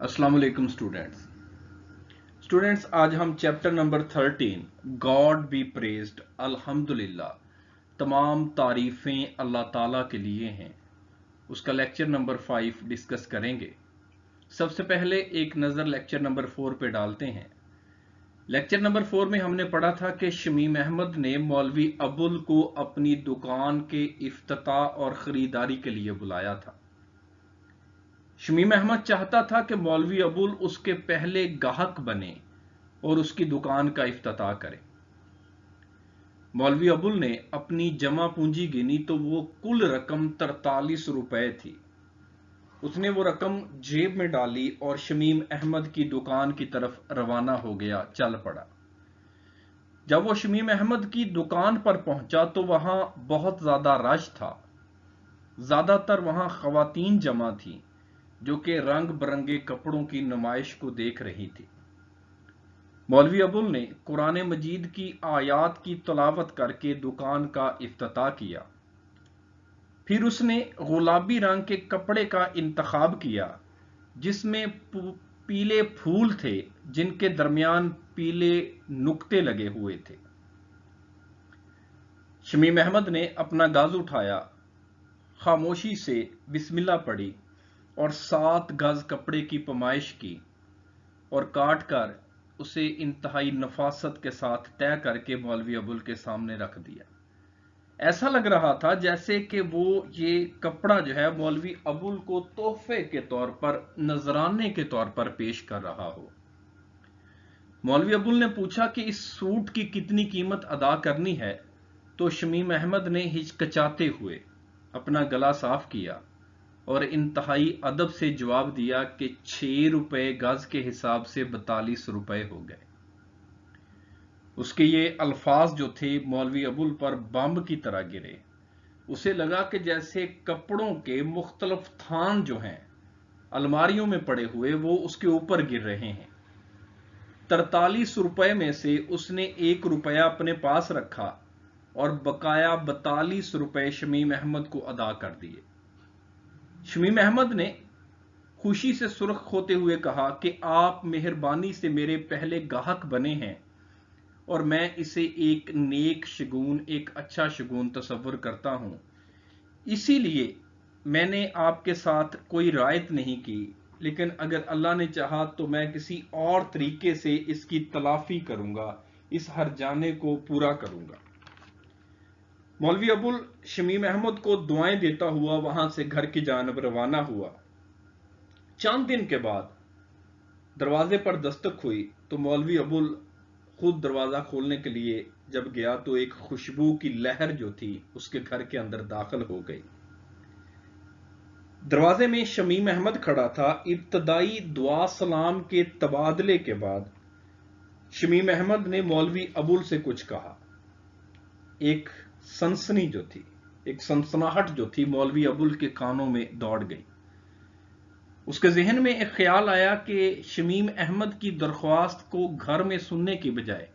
अस्सलाम वालेकुम स्टूडेंट्स आज हम chapter number 13 God B praised अल्हम्दुलिल्लाह तमाम तारीफें अल्लाह ताला के लिए हैं उसका लेक्चर नंबर 5 डिस्कस करेंगे। सबसे पहले एक नज़र लेक्चर नंबर 4 पे डालते हैं। लेक्चर नंबर 4 में हमने पढ़ा था कि शमीम अहमद ने मौलवी अबुल को अपनी दुकान के इफ्तिताह और ख़रीदारी के लिए बुलाया था। शमीम अहमद चाहता था कि मौलवी अबुल उसके पहले गाहक बने और उसकी दुकान का इफ्तिताह करे। मौलवी अबुल ने अपनी जमा पूंजी गिनी तो वो कुल रकम 43 रुपए थी। उसने वो रकम जेब में डाली और शमीम अहमद की दुकान की तरफ रवाना हो गया, चल पड़ा। जब वो शमीम अहमद की दुकान पर पहुंचा तो वहां बहुत ज्यादा रश था। ज्यादातर वहां खवातीन जमा थी जो कि रंग बरंगे कपड़ों की नुमाइश को देख रही थी। मौलवी अबुल ने कुरान मजीद की आयात की तलावत करके दुकान का इफ्तिताह किया। फिर उसने गुलाबी रंग के कपड़े का इंतखाब किया जिसमें पीले फूल थे जिनके दरमियान पीले नुक्ते लगे हुए थे। शमीम अहमद ने अपना गाज उठाया, खामोशी से बिस्मिल्लाह पढ़ी और 7 गज कपड़े की पमाइश की और काट कर उसे इंतहाई नफासत के साथ तय करके मौलवी अबुल के सामने रख दिया। ऐसा लग रहा था जैसे कि वो ये कपड़ा जो है मौलवी अबुल को तोहफे के तौर पर, नजराने के तौर पर पेश कर रहा हो। मौलवी अबुल ने पूछा कि इस सूट की कितनी कीमत अदा करनी है, तो शमीम अहमद ने हिचकिचाते हुए अपना गला साफ किया और इंतहाई अदब से जवाब दिया कि 6 रुपए गज के हिसाब से 42 रुपए हो गए। उसके ये अल्फाज जो थे मौलवी अबुल पर बम की तरह गिरे। उसे लगा कि जैसे कपड़ों के मुख्तलिफ थान जो हैं अलमारियों में पड़े हुए वो उसके ऊपर गिर रहे हैं। 43 रुपए में से उसने 1 रुपया अपने पास रखा और बकाया 42 रुपए शमीम अहमद को अदा कर दिए। शमीम अहमद ने खुशी से सुर्ख होते हुए कहा कि आप मेहरबानी से मेरे पहले गाहक बने हैं और मैं इसे एक नेक शगुन, एक अच्छा शगुन तस्वर करता हूं। इसीलिए मैंने आपके साथ कोई रायत नहीं की, लेकिन अगर अल्लाह ने चाहा तो मैं किसी और तरीके से इसकी तलाफी करूंगा, इस हरजाने को पूरा करूंगा। मौलवी अबुल शमीम अहमद को दुआएं देता हुआ वहां से घर की जानब रवाना हुआ। चंद दिन के बाद दरवाजे पर दस्तक हुई तो मौलवी अबुल खुद दरवाजा खोलने के लिए जब गया तो एक खुशबू की लहर जो थी उसके घर के अंदर दाखिल हो गई। दरवाजे में शमीम अहमद खड़ा था। इब्तदाई दुआ सलाम के तबादले के बाद शमीम अहमद ने मौलवी अबुल से कुछ कहा। एक सनसनी जो थी, एक सनसनाहट जो थी मौलवी अबुल के कानों में दौड़ गई। उसके जहन में एक ख्याल आया कि शमीम अहमद की दरख्वास्त को घर में सुनने की बजाय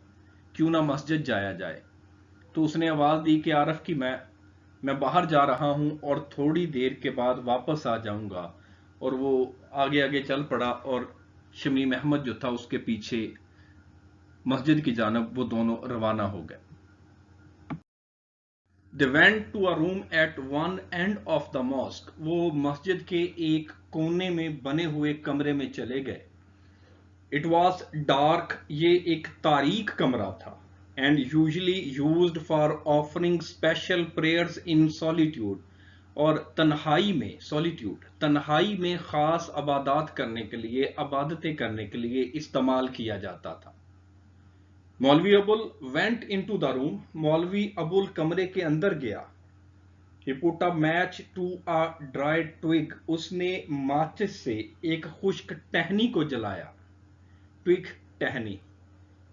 क्यों ना मस्जिद जाया जाए। तो उसने आवाज दी कि आरफ की मैं बाहर जा रहा हूं और थोड़ी देर के बाद वापस आ जाऊंगा। और वो आगे आगे चल पड़ा और शमीम अहमद जो था उसके पीछे मस्जिद की जानब वो दोनों रवाना हो गए। They went to a room at one end of the mosque. वो मस्जिद के एक कोने में बने हुए कमरे में चले गए। It was dark. ये एक तारीक कमरा था। And usually used for offering special prayers in solitude. और तन्हाई में, solitude, तन्हाई में खास अबादत करने के लिए, अबादतें करने के लिए इस्तेमाल किया जाता था। मौलवी Abul went into the room. मौलवी अबुल कमरे के अंदर गया. He put a match to a dried twig. उसने माचिस से एक खुश्क टहनी को जलाया. Twig, टहनी.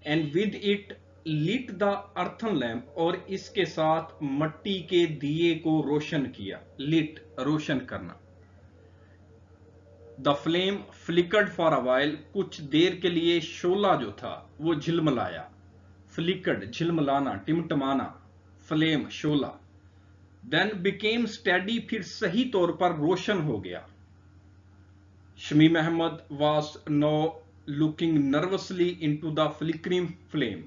And with it lit the earthen lamp. और इसके साथ मट्टी के दिए को रोशन किया. Lit, रोशन करना. The flame flickered for a while. कुछ देर के लिए शोला जो था वो झिलमिलाया. फ्लिकर्ड, झिलमिलाना, टिमटमाना, फ्लेम, शोला. देन बिकेम स्टेडी, फिर सही तौर पर रोशन हो गया. Shamim Ahmad was now looking nervously into the flickering flame.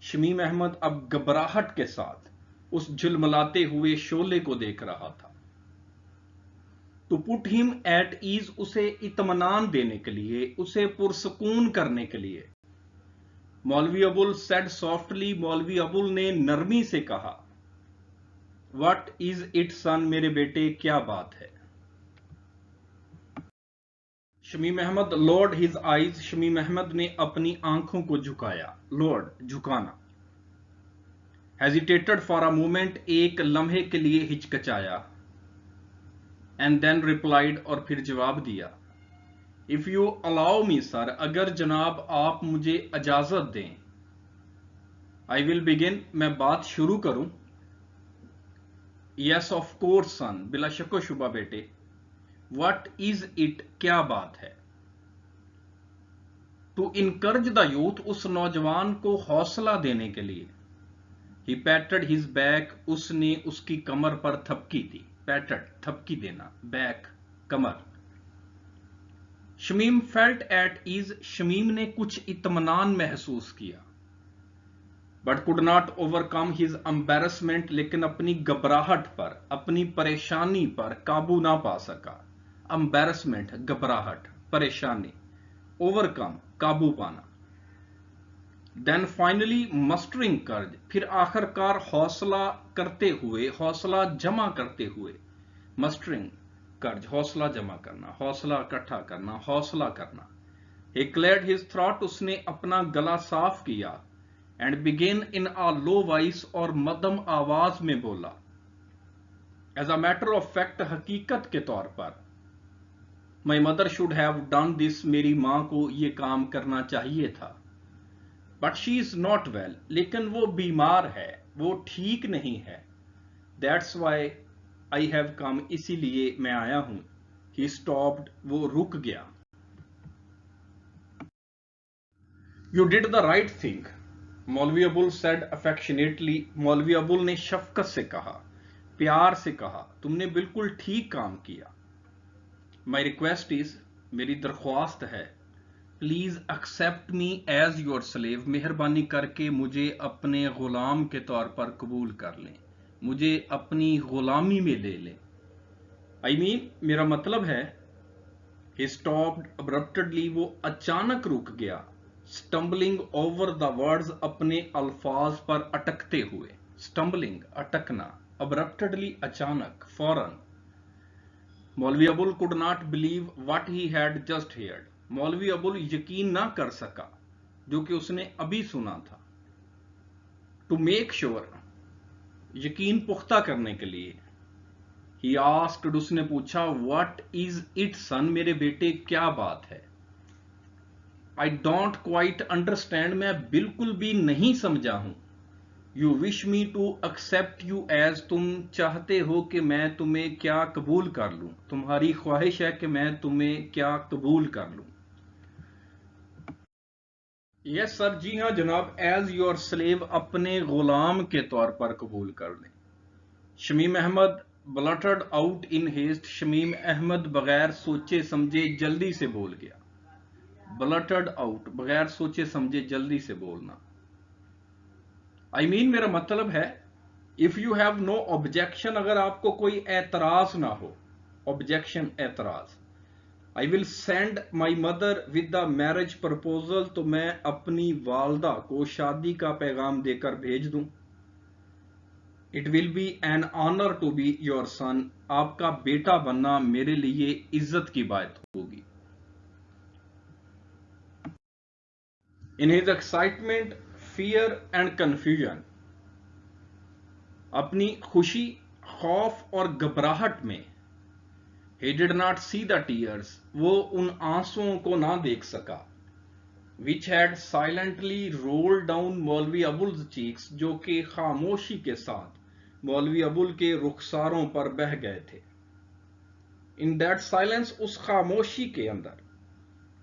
Shamim Ahmad अब घबराहट के साथ उस झुलमलाते हुए शोले को देख रहा था। To put him at ease, उसे इत्मीनान देने के लिए, उसे पुरसकून करने के लिए। मौलवी अबुल सेड सॉफ्टली, मौलवी अबुल ने नरमी से कहा, व्हाट इज इट सन, मेरे बेटे क्या बात है। Shamim Ahmed lowered his eyes, Shamim Ahmed ने अपनी आंखों को झुकाया। लोड, झुकाना। हेजिटेटेड फॉर अ मोमेंट, एक लम्हे के लिए हिचकचाया। एंड देन रिप्लाइड, और फिर जवाब दिया, if you allow me sir, अगर जनाब आप मुझे इजाजत दें। आई विल बिगिन, मैं बात शुरू करूं। यस ऑफ कोर्स सन, बिला शको शुबा बेटे। व्हाट इज इट, क्या बात है। टू इनकरेज द यूथ, उस नौजवान को हौसला देने के लिए। ही पैटेड हिज बैक, उसने उसकी कमर पर थपकी दी। पैटेड, थपकी देना, बैक, कमर। Shamim felt at ease, Shamim ने कुछ इत्मीनान महसूस किया। But could not overcome his embarrassment, लेकिन अपनी घबराहट पर, अपनी परेशानी पर काबू ना पा सका। एम्बेरसमेंट, घबराहट, परेशानी। ओवरकम, काबू पाना। देन फाइनली मस्टरिंग कर्ज, फिर आखिरकार हौसला करते हुए, हौसला जमा करते हुए। मस्टरिंग कर्ज, हौसला जमा करना, हौसला इकट्ठा करना, हौसला करना। ही क्लियर्ड हिज थ्रोट, उसने अपना गला साफ किया। And began in a low voice, और मध्यम आवाज में बोला। As a matter of fact, हकीकत के तौर पर। My mother should have done this, मेरी मां को यह काम करना चाहिए था। But she is not well, लेकिन वो बीमार है, वो ठीक नहीं है। That's why I have come, इसीलिए मैं आया हूं। ही स्टॉप्ड, वो रुक गया। You did the right thing, मौलवी अबुल सेड अफेक्शनेटली, मौलवी अबुल ने शफकत से कहा, प्यार से कहा, तुमने बिल्कुल ठीक काम किया। माई रिक्वेस्ट इज, मेरी दरख्वास्त है, please accept me as your slave, मेहरबानी करके मुझे अपने गुलाम के तौर पर कबूल कर लें, मुझे अपनी गुलामी में ले लें। आई मीन, मेरा मतलब है। ही स्टॉप्ड अब्रप्टली, वो अचानक रुक गया। स्टम्बलिंग ओवर द वर्ड्स, अपने अल्फाज पर अटकते हुए। स्टम्बलिंग, अटकना। अब्रप्टली, अचानक, फौरन। मौलवी Abul could not believe what he had just heard, मौलवी अबुल यकीन ना कर सका जो कि उसने अभी सुना था। टू मेक श्योर, यकीन पुख्ता करने के लिए। ही आस्क्ड, उसने पूछा, व्हाट इज इट सन, मेरे बेटे क्या बात है। आई डोंट क्वाइट अंडरस्टैंड, मैं बिल्कुल भी नहीं समझा हूं। You wish me to accept you as, तुम चाहते हो कि मैं तुम्हें क्या कबूल कर लूं, तुम्हारी ख्वाहिश है कि मैं तुम्हें क्या कबूल कर लूं। यस सर, जी हां जनाब, एज योर स्लेव, अपने गुलाम के तौर पर कबूल कर लें। Shamim Ahmed blurted out in haste, Shamim Ahmed बगैर सोचे समझे जल्दी से बोल गया। ब्लटर्ड आउट, बगैर सोचे समझे जल्दी से बोलना। आई मीन, मेरा मतलब है, if you have no objection, अगर आपको कोई एतराज ना हो। ऑब्जेक्शन, एतराज। I will send my mother with the marriage proposal, तो मैं अपनी वालदा को शादी का पैगाम देकर भेज दूं। It will be an honour to be your son, आपका बेटा बनना मेरे लिए इज्जत की बात होगी। In his excitement, fear and confusion, अपनी खुशी, खौफ और घबराहट में। He did not see the tears, वो उन आंसुओं को ना देख सका। Which had silently rolled down मौलवी अबुल्स cheeks, जो कि खामोशी के साथ मौलवी अबुल के रुखसारों पर बह गए थे। In that silence, उस खामोशी के अंदर,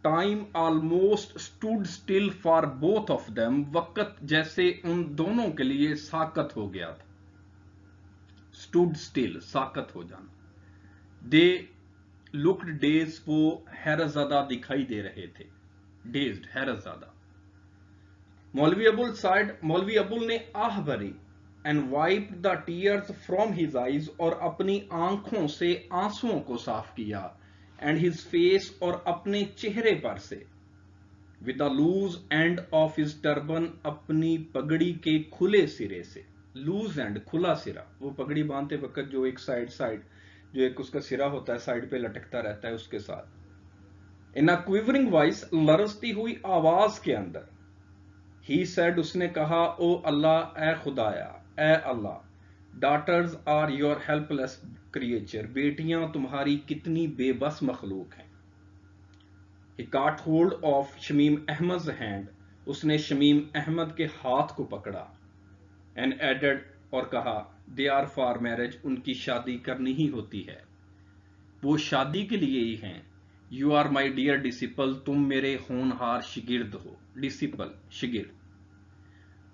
time almost stood still for both of them, वक्त जैसे उन दोनों के लिए साकत हो गया था। स्टूड स्टिल, साकत हो जाना। दे लुक्ड डेज, वो हैरत ज़दा दिखाई दे रहे थे, डेज्ड हैरत ज़दा। मौलवी अबुल साइड, मौलवी अबुल ने आह भरी, and wiped the tears from his eyes, और अपनी आंखों से आंसुओं को साफ किया, एंड हिज फेस, और अपने चेहरे पर से, with the loose end of his turban, अपनी पगड़ी के खुले सिरे से। लूज एंड, खुला सिरा, वो पगड़ी बांधते वक्त जो एक साइड जो एक उसका सिरा होता है साइड पे लटकता रहता है, उसके साथ। इन अ क्विवरिंग वॉइस, लरसती हुई आवाज के अंदर, ही सेड, उसने कहा, ओ अल्लाह, ए खुदाया, ए Allah, daughters are your helpless creature, बेटियां तुम्हारी कितनी बेबस मखलूक हैं। He caught hold of Shamim Ahmed hand, उसने शमीम अहमद के हाथ को पकड़ा, एंड एडेड, और कहा, दे आर फॉर मैरिज, उनकी शादी करनी ही होती है, वो शादी के लिए ही हैं। You are my dear disciple, तुम मेरे होनहार शिगिर्द हो, डिसिपल शिगिर्द।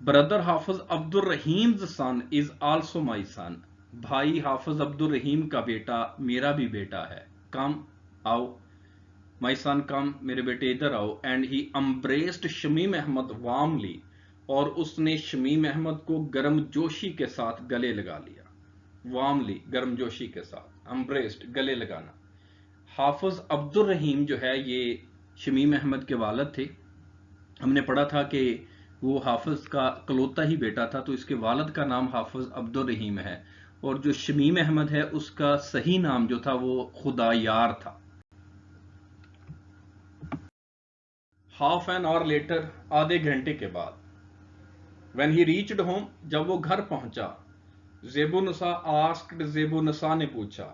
Brother Hafiz Abdul Rahim son is also my son, भाई हाफिज अब्दुल रहीम का बेटा मेरा भी बेटा है। कम, आओ, माई सन कम, मेरे बेटे इधर आओ। And he embraced Shamim Ahmed warmly, और उसने शमीम अहमद को गर्मजोशी के साथ गले लगा लिया। वार्मली, गर्मजोशी के साथ, अम्ब्रेस्ड, गले लगाना। हाफिज अब्दुल रहीम जो है ये शमीम अहमद के वालिद थे। हमने पढ़ा था कि वो हाफिज का कलौता ही बेटा था, तो इसके वालिद का नाम हाफिज अब्दुल रहीम है, और जो शमीम अहमद है उसका सही नाम जो था वो खुदायार था। हाफ एन आवर लेटर, आधे घंटे के बाद, व्हेन ही रीच्ड होम, जब वो घर पहुंचा, ज़ेबुन्निसा आस्क्ड, ज़ेबुन्निसा ने पूछा,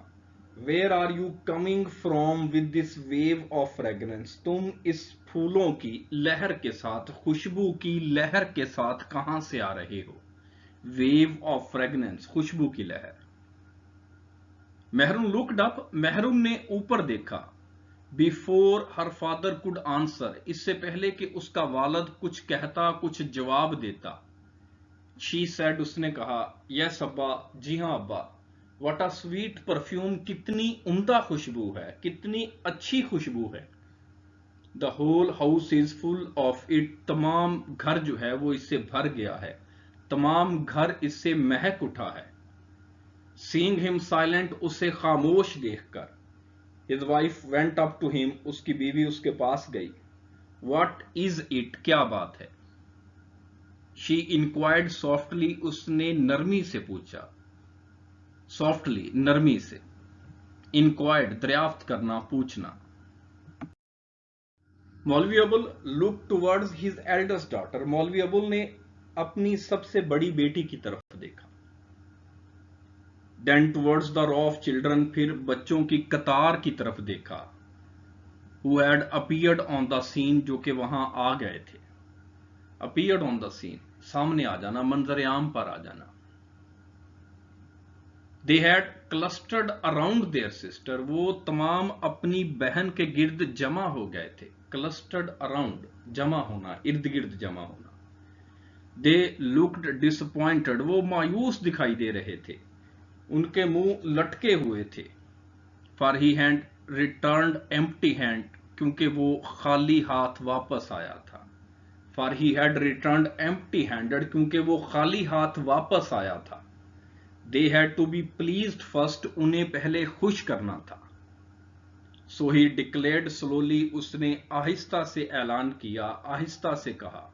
where are you coming from with this wave of fragrance, तुम इस फूलों की लहर के साथ, खुशबू की लहर के साथ कहां से आ रहे हो। वेव ऑफ फ्रेग्रेंस, खुशबू की लहर। महरून लुक्ड अप, महरून ने ऊपर देखा, before her father could answer, इससे पहले कि उसका वालिद कुछ कहता, कुछ जवाब देता। शी सेड, उसने कहा, यस अब्बा, जी हां अब्बा। व्हाट अ स्वीट परफ्यूम, कितनी उम्दा खुशबू है, कितनी अच्छी खुशबू है। The whole house is full of it, तमाम घर जो है वो इससे भर गया है, तमाम घर इससे महक उठा है। सीइंग हिम साइलेंट, उसे खामोश देखकर, his wife went up to him, उसकी बीवी उसके पास गई। व्हाट इज इट, क्या बात है। शी इंक्वायर्ड सॉफ्टली, उसने नरमी से पूछा, सॉफ्टली, नरमी से। इंक्वायर्ड, दरियाफ्त करना, पूछना। मौलवी Abul look towards his eldest daughter, मौलवी अबुल ने अपनी सबसे बड़ी बेटी की तरफ देखा। Then towards the row of children, फिर बच्चों की कतार की तरफ देखा। Who had appeared on the scene, जो कि वहां आ गए थे। अपीयर्ड ऑन द सीन, सामने आ जाना, मंजर आम पर आ जाना। They had clustered around their sister, वो तमाम अपनी बहन के गिर्द जमा हो गए थे। क्लस्टर्ड अराउंड, जमा होना, इर्द गिर्द जमा होना। दे लुक्ड डिसअपॉइंटेड, वो मायूस दिखाई दे रहे थे, उनके मुंह लटके हुए थे। For he had returned empty hand, क्योंकि वो खाली हाथ वापस आया था। For he had returned empty handed, क्योंकि वो खाली हाथ वापस आया था। They had to be pleased first, उन्हें पहले खुश करना था। सो ही डिक्लेयर्ड स्लोली, उसने आहिस्ता से ऐलान किया, आहिस्ता से कहा,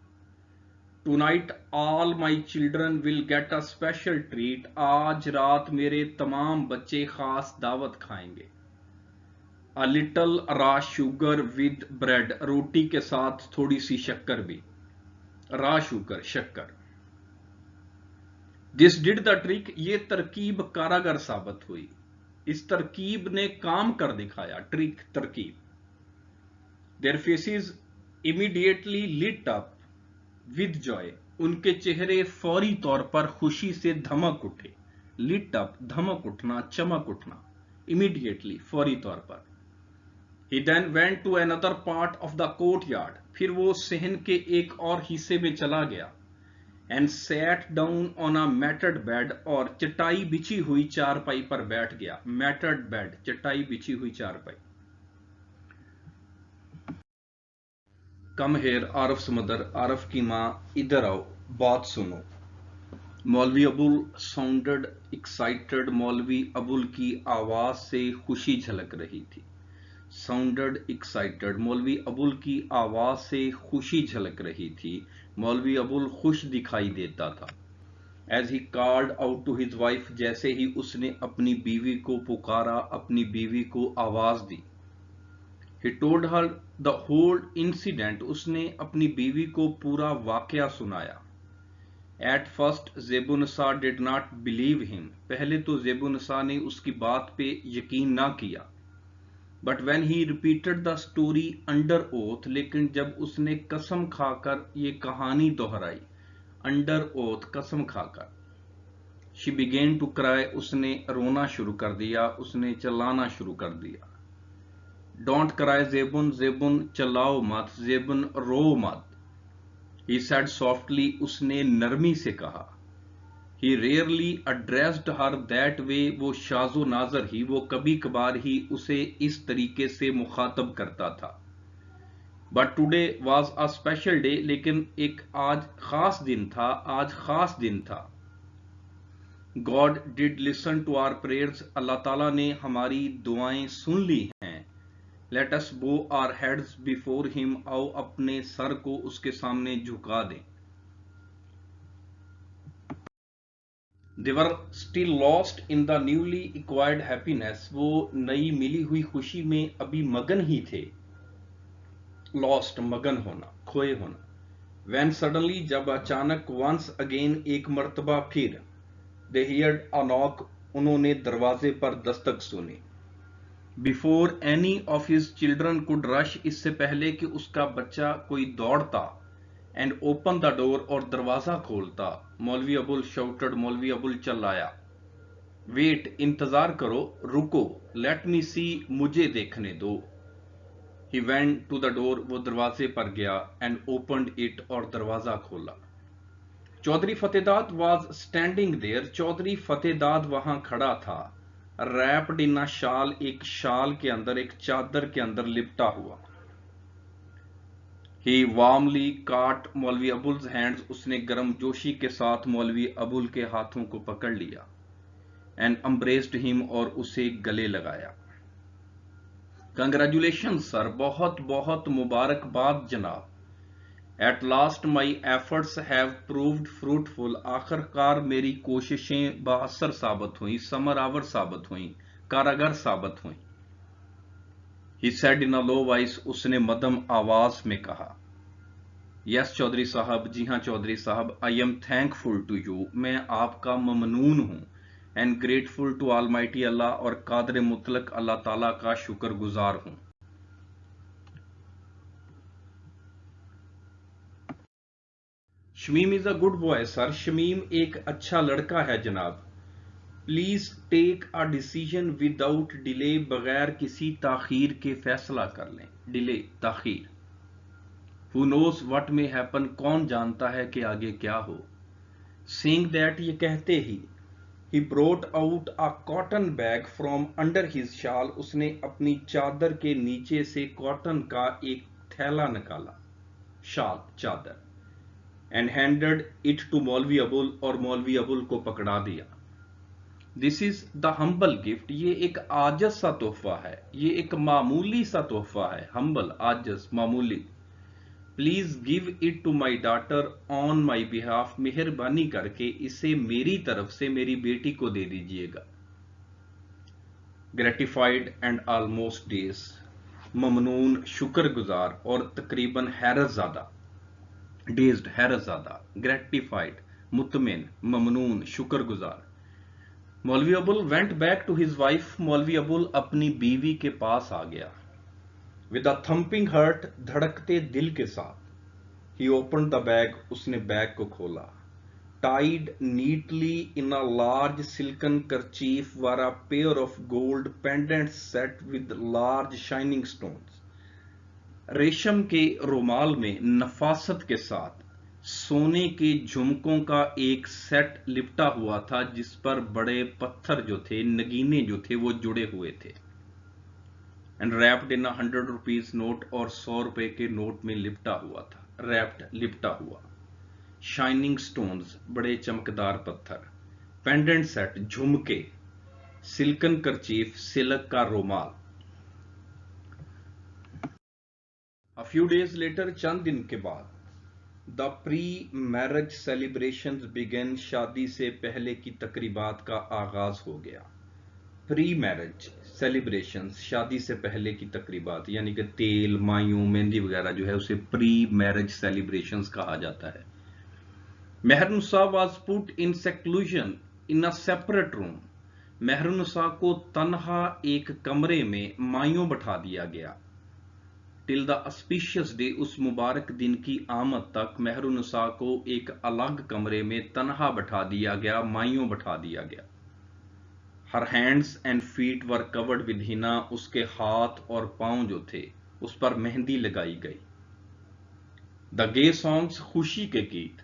tonight all my children will get a special treat, आज रात मेरे तमाम बच्चे खास दावत खाएंगे। A little raw sugar with bread, रोटी के साथ थोड़ी सी शक्कर भी, रॉ शुगर, शक्कर। दिस डिड द ट्रिक, ये तरकीब कारागर साबित हुई, इस तरकीब ने काम कर दिखाया, ट्रिक, तरकीब। Their faces immediately lit up with joy, उनके चेहरे फौरी तौर पर खुशी से धमक उठे। लिट अप, धमक उठना, चमक उठना, इमीडिएटली, फौरी तौर पर। He then went to another part of the courtyard, फिर वो सहन के एक और हिस्से में चला गया। And sat down on a matted bed, और चटाई बिछी हुई चारपाई पर बैठ गया। मैटेड बेड, चटाई बिछी हुई चारपाई। कम हेयर, आरफ मदर, आरफ की माँ इधर आओ, बात सुनो। मौलवी अबुल साउंडेड एक्साइटेड, मौलवी अबुल की आवाज से खुशी झलक रही थी। साउंडेड एक्साइटेड, मौलवी अबुल की आवाज से खुशी झलक रही थी। मौलवी अबुल खुश दिखाई देता था। As he called out to his wife, जैसे ही उसने अपनी बीवी को पुकारा, अपनी बीवी को आवाज दी। He told her the whole incident, उसने अपनी बीवी को पूरा वाकया सुनाया। At first Zebunnisa did not believe him, पहले तो ज़ेबुनसा ने उसकी बात पे यकीन ना किया। But when he repeated the story under oath, लेकिन जब उसने कसम खाकर ये कहानी दोहराई, अंडर ओथ, कसम खाकर। शी बिगेन टू क्राई, उसने रोना शुरू कर दिया, उसने चिल्लाना शुरू कर दिया। डोंट क्राई ज़ेबुन, ज़ेबुन चिल्लाओ मत, ज़ेबुन रो मत। ही सेड सॉफ्टली, उसने नरमी से कहा। He rarely addressed her that way, वो शाजो नाजर ही, वो कभी कभार ही उसे इस तरीके से मुखातब करता था। But today was a special day, लेकिन एक आज खास दिन था, आज खास दिन था। God did listen to our prayers, Allah ताला ने हमारी दुआएं सुन ली हैं। लेट अस बो आवर हेड्स बिफोर हिम, आओ अपने सर को उसके सामने झुका दें। They were still lost in the newly acquired happiness, वो नई मिली हुई खुशी में अभी मगन ही थे। Lost, मगन होना, खोए होना। When suddenly, जब अचानक, once again, एक मर्तबा फिर, they heard a knock, उन्होंने दरवाजे पर दस्तक सुनी। Before any of his children could rush, इससे पहले कि उसका बच्चा कोई दौड़ता, एंड ओपन द डोर, और दरवाजा खोलता, मौलवी अबुल शाउटेड, मौलवी अबुल चिल्लाया। वेट, इंतजार करो, रुको। लेट मी सी, मुझे देखने दो। He went to the door, वो दरवाजे पर गया, एंड ओपनड इट, और दरवाजा खोला। Chaudhry Fatehdad was standing there, Chaudhry Fatehdad वहां खड़ा था। रैप्ड इन अ शाल, एक शाल के अंदर, एक चादर के अंदर लिपटा हुआ। He warmly caught मौलवी अबुल्स हैंड्स, उसने गर्मजोशी के साथ मौलवी अबुल के हाथों को पकड़ लिया। एंड embraced him, और उसे गले लगाया। कंग्रेचुलेशन सर, बहुत बहुत मुबारकबाद जनाब। At last my efforts have proved fruitful, आखिरकार मेरी कोशिशें बाअसर साबित हुई, समरावर साबित हुई, कारागर साबित हुई। He said in a low voice, उसने मध्यम आवाज में कहा। यस चौधरी साहब, जी हाँ चौधरी साहब। I am thankful to you, मैं आपका ममनून हूँ। And grateful to almighty Allah, और कादर मुतलक अल्लाह ताला का शुक्रगुजार हूँ। Shamim is a good boy sir, Shamim एक अच्छा लड़का है जनाब। Please take a decision without delay, बगैर किसी ताखीर के फैसला कर लें। डिले, ताखीर। Who knows what may happen, कौन जानता है कि आगे क्या हो। Saying that, ये कहते ही, he brought out a cotton bag from under his shawl, उसने अपनी चादर के नीचे से कॉटन का एक थैला निकाला, शाल, चादर। And handed it to मौलवी अबुल, और मौलवी अबुल को पकड़ा दिया। This is the humble gift, ये एक आजज सा तोहफा है, ये एक मामूली सा तोहफा है। humble, आजज, मामूली। Please give it to my daughter on my behalf, मेहरबानी करके इसे मेरी तरफ से मेरी बेटी को दे दीजिएगा। Gratified and almost days, Mamnoon, शुक्रगुजार, और तकरीबन हैरतज़ादा। डेज्ड, हैरतज़ादा। ग्रेटिफाइड, मुतमिन, ममनून, शुक्रगुजार। Maulvi Abul went back to his wife, Maulvi Abul अपनी बीवी के पास आ गया। विद अ थम्पिंग हार्ट, धड़कते दिल के साथ। ही ओपन द बैग, उसने बैग को खोला। Tied neatly in a large silken kerchief were a pair of gold pendants set with large shining stones, रेशम के रुमाल में नफासत के साथ सोने के झुमकों का एक सेट लिपटा हुआ था जिस पर बड़े पत्थर जो थे, नगीने जो थे, वो जुड़े हुए थे। And wrapped in 100 rupees note, और 100 रुपए के नोट में लिपटा हुआ था, रैप्ड लिपटा हुआ। शाइनिंग स्टोन्स, बड़े चमकदार पत्थर। पेंडेंट सेट, झुमके। सिल्कन करचीफ, सिल्क का रोमाल। A few days later, चंद दिन के बाद, the pre marriage celebrations began, शादी से पहले की तकरीबात का आगाज हो गया। प्री मैरिज सेलिब्रेशंस, शादी से पहले की तकरीबात, यानी कि तेल, मायूं, मेहंदी वगैरह जो है उसे प्री मैरिज सेलिब्रेशंस कहा जाता है। Mehrunnisa was put in seclusion in a separate room, Mehrunnisa को तन्हा एक कमरे में मायूं बैठा दिया गया। टिल द ऑस्पिशियस डे, उस मुबारक दिन की आमद तक मेहरुन्निसा को एक अलग कमरे में तन्हा बैठा दिया गया, मायूं बैठा दिया गया। Her hands and feet were covered with Hina, उसके हाथ और पांव जो थे उस पर मेहंदी लगाई गई। द गे सॉन्ग्स, खुशी के गीत,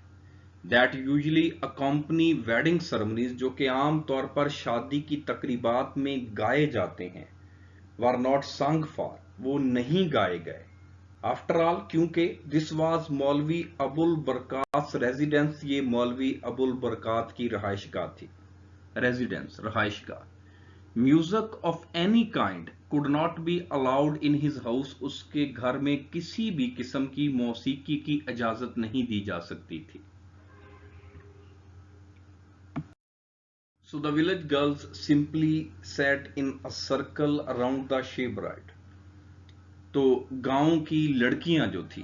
that usually accompany wedding ceremonies, जो कि आम तौर पर शादी की तकरीबात में गाए जाते हैं, वर नॉट संग फॉर, वो नहीं गाए गए। आफ्टर ऑल, क्योंकि दिस वाज मौलवी अबुल बरकात रेजिडेंस, ये मौलवी अबुल बरकात की रहायशगाह थी। रेजिडेंस, रहायशगाह। Music of any kind could not be allowed in his house, उसके घर में किसी भी किस्म की मौसीकी की इजाजत नहीं दी जा सकती थी। So the village girls simply sat in a circle around the she bride. तो गांव की लड़कियां जो थी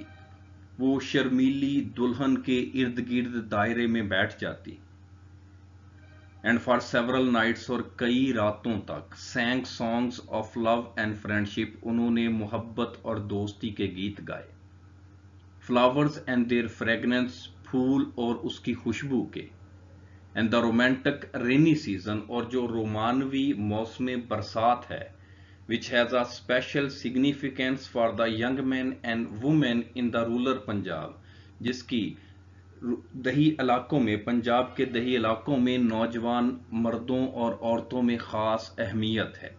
वो शर्मीली दुल्हन के इर्द गिर्द दायरे में बैठ जाती। एंड फॉर सेवरल नाइट्स, और कई रातों तक, सैंग songs of love and friendship, उन्होंने मोहब्बत और दोस्ती के गीत गाए। फ्लावर्स एंड देयर फ्रेगनेंस, फूल और उसकी खुशबू के। And the romantic rainy season, और जो रोमानवी मौसम बरसात है, which has a special significance for the young man and women in the rural Punjab, जिसकी दही इलाकों में, पंजाब के दही इलाकों में नौजवान मर्दों और औरतों में खास अहमियत है।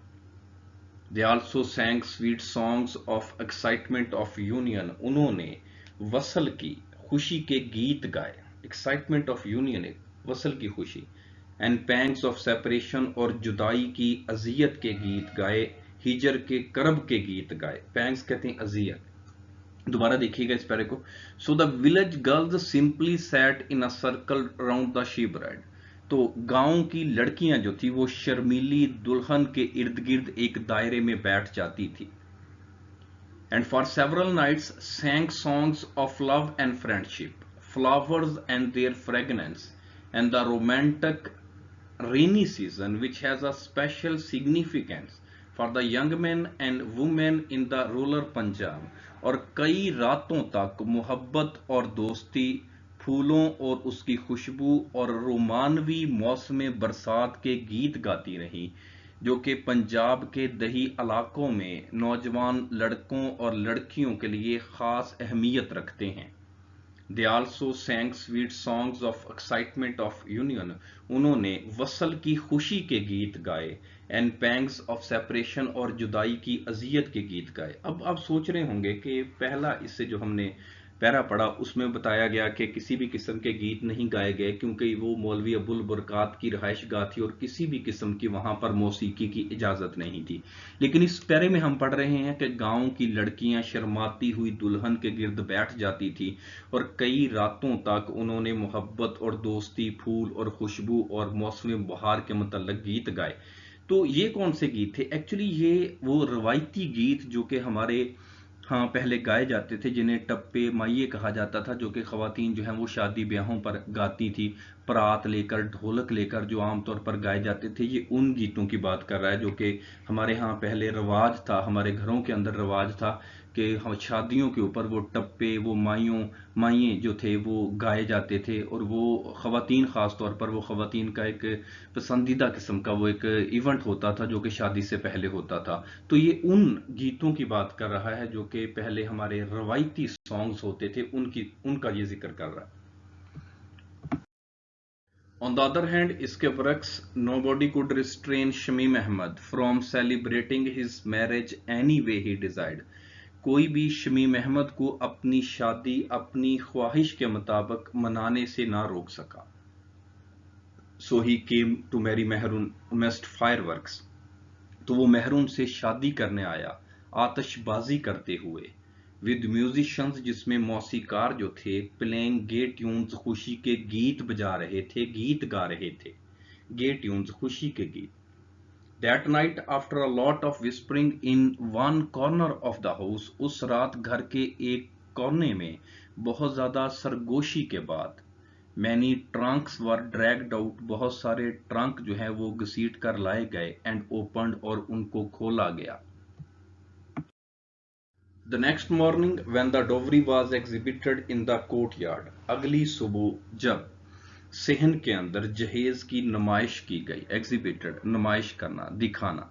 They also सैंग sweet songs of excitement of union, उन्होंने वसल की खुशी के गीत गाए। एक्साइटमेंट ऑफ यूनियन, वसल की खुशी। एंड पैंग्स ऑफ सेपरेशन, और जुदाई की अजियत के गीत गाए, हिजर के करब के गीत गाए। पैंग्स कहते हैं अजियत। दोबारा देखिएगा इस पैरे को। So the village girls simply sat in a circle around the she bride, तो गांव की लड़कियां जो थी वो शर्मीली दुल्हन के इर्द गिर्द एक दायरे में बैठ जाती थी। And for several nights sang songs of love and friendship, flowers and their fragrance, and the romantic rainy season, which has a special significance for the young men and women in the rural Punjab, और कई रातों तक मोहब्बत और दोस्ती, फूलों और उसकी खुशबू और रोमानवी मौसम बरसात के गीत गाती रही, जो कि पंजाब के दही इलाकों में नौजवान लड़कों और लड़कियों के लिए खास अहमियत रखते हैं। They also sang sweet songs of excitement of union, उन्होंने वसल की खुशी के गीत गाए। एंड पैंग्स ऑफ सेपरेशन, और जुदाई की अजियत के गीत गाए। अब आप सोच रहे होंगे कि पहला इससे जो हमने पैरा पढ़ा उसमें बताया गया कि किसी भी किस्म के गीत नहीं गाए गए क्योंकि वो मौलवी अबुल बरकात की रहायशगाह थी और किसी भी किस्म की वहां पर मौसीकी की इजाजत नहीं थी। लेकिन इस पैरे में हम पढ़ रहे हैं कि गांव की लड़कियां शर्माती हुई दुल्हन के गिर्द बैठ जाती थी और कई रातों तक उन्होंने मोहब्बत और दोस्ती, फूल और खुशबू और मौसम बहार के मुतल्लिक गीत गाए। तो ये कौन से गीत थे? एक्चुअली ये वो रवायती गीत जो कि हमारे हाँ पहले गाए जाते थे, जिन्हें टप्पे माइये कहा जाता था, जो कि खवातीन जो हैं वो शादी ब्याहों पर गाती थी, परात लेकर, ढोलक लेकर, जो आमतौर पर गाए जाते थे। ये उन गीतों की बात कर रहा है जो कि हमारे यहाँ पहले रवाज था, हमारे घरों के अंदर रवाज था कि हम शादियों के ऊपर वो टप्पे, वो माइये जो थे वो गाए जाते थे। और वो खवातीन, खास तौर पर वो खवातीन का एक पसंदीदा किस्म का वो एक इवेंट होता था जो कि शादी से पहले होता था। तो ये उन गीतों की बात कर रहा है जो कि पहले हमारे रवायती सॉन्ग्स होते थे, उनका ये जिक्र कर रहा है। On the other hand, इसके बरक्स, nobody could restrain Shamim Ahmad from celebrating his marriage any way he desired. कोई भी शमीम अहमद को अपनी शादी अपनी ख्वाहिश के मुताबिक मनाने से ना रोक सका. So he came to marry Mehrun amidst fireworks. तो वो मेहरून से शादी करने आया आतिशबाजी करते हुए, विद म्यूजिशियंस जिसमें मौसीकार जो थे प्लेइंग गे ट्यून्स, खुशी के गीत बजा रहे थे, गीत गा रहे थे, गे ट्यून्स खुशी के गीत. That night after a lot of whispering in one corner of the house, उस रात घर के एक कोने में बहुत ज्यादा सरगोशी के बाद, मैनी ट्रंक्स वर ड्रैग्ड आउट, बहुत सारे ट्रंक जो है वो घसीट कर लाए गए, एंड ओपन्ड, और उनको खोला गया. The next morning when the dowry was exhibited in the courtyard, अगली सुबह जब सेहन के अंदर जहेज की नुमाइश की गई, exhibited नुमाइश करना, दिखाना.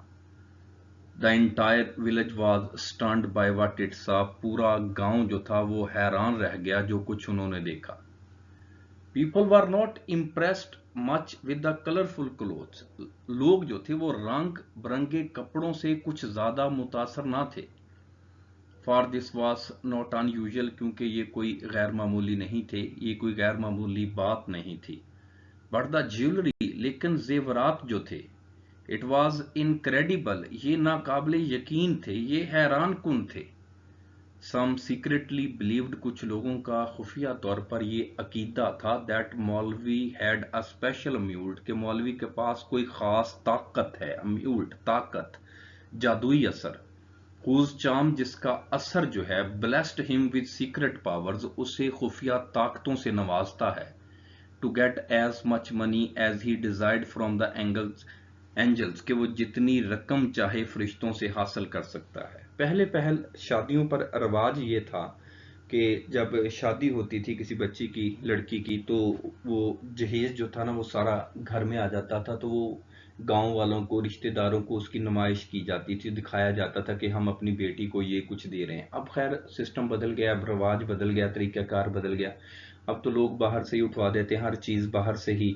The entire village was stunned by what it saw, पूरा गांव जो था वो हैरान रह गया जो कुछ उन्होंने देखा. People were not impressed much with the colorful clothes. लोग जो थे वो रंग बिरंगे कपड़ों से कुछ ज्यादा मुतासर ना थे. For this was not unusual, क्योंकि ये कोई गैर मामूली नहीं थे, ये कोई गैर मामूली बात नहीं थी. बट द ज्वेलरी, लेकिन जेवरात जो थे, इट वॉज इनक्रेडिबल, ये नाकाबिले यकीन थे, ये हैरान कुन थे. सम सीक्रेटली बिलीव्ड, कुछ लोगों का खुफिया तौर पर ये अकीदा था, दैट मौलवी हैड अ स्पेशल अम्यूल्ट, के मौलवी के पास कोई खास ताकत है, अम्यूल्ट ताकत, जादुई असर. whose charm, जिसका असर जो है, blessed him with secret powers, उसे खुफिया ताकतों से नवाजता है. to get as much money as he desired from the angels, कि वो जितनी रकम चाहे फरिश्तों से हासिल कर सकता है. पहल शादियों पर रवाज ये था कि जब शादी होती थी किसी बच्ची की, लड़की की, तो वो जहेज जो था ना वो सारा घर में आ जाता था, तो वो गांव वालों को, रिश्तेदारों को उसकी नुमाइश की जाती थी, दिखाया जाता था कि हम अपनी बेटी को ये कुछ दे रहे हैं. अब खैर सिस्टम बदल गया, अब रवाज बदल गया, तरीकाकार बदल गया. अब तो लोग बाहर से ही उठवा देते हैं, हर चीज बाहर से ही,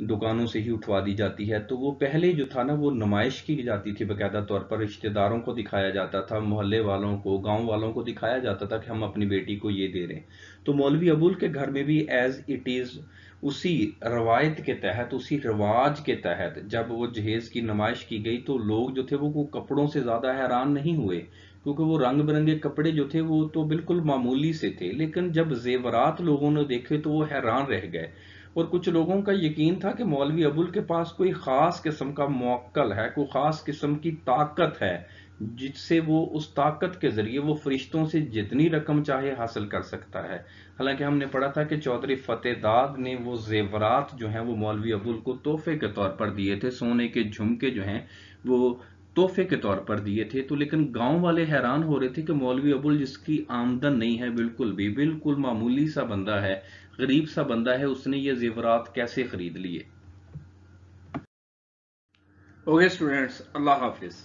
दुकानों से ही उठवा दी जाती है. तो वो पहले जो था ना वो नुमाइश की जाती थी, बाकायदा तौर पर रिश्तेदारों को दिखाया जाता था, मोहल्ले वालों को, गांव वालों को दिखाया जाता था कि हम अपनी बेटी को ये दे रहे हैं. तो मौलवी अबुल के घर में भी एज इट इज उसी रवायत के तहत, उसी रिवाज के तहत जब वो जहेज की नुमाइश की गई तो लोग जो थे वो कपड़ों से ज्यादा हैरान नहीं हुए, क्योंकि वो रंग बिरंगे कपड़े जो थे वो तो बिल्कुल मामूली से थे. लेकिन जब जेवरात लोगों ने देखे तो वो हैरान रह गए. और कुछ लोगों का यकीन था कि मौलवी अबुल के पास कोई खास किस्म का मौक्कल है, कोई खास किस्म की ताकत है, जिससे वो उस ताकत के जरिए वो फरिश्तों से जितनी रकम चाहे हासिल कर सकता है. हालांकि हमने पढ़ा था कि चौधरी फतेहदाद ने वो जेवरात जो हैं वो मौलवी अबुल को तोहफे के तौर पर दिए थे, सोने के झुमके जो हैं वो तोहफे के तौर पर दिए थे. तो लेकिन गांव वाले हैरान हो रहे थे कि मौलवी अबुल, जिसकी आमदन नहीं है बिल्कुल भी, बिल्कुल मामूली सा बंदा है, गरीब सा बंदा है, उसने ये जेवरात कैसे खरीद लिए. ओके स्टूडेंट्स, अल्लाह हाफिज.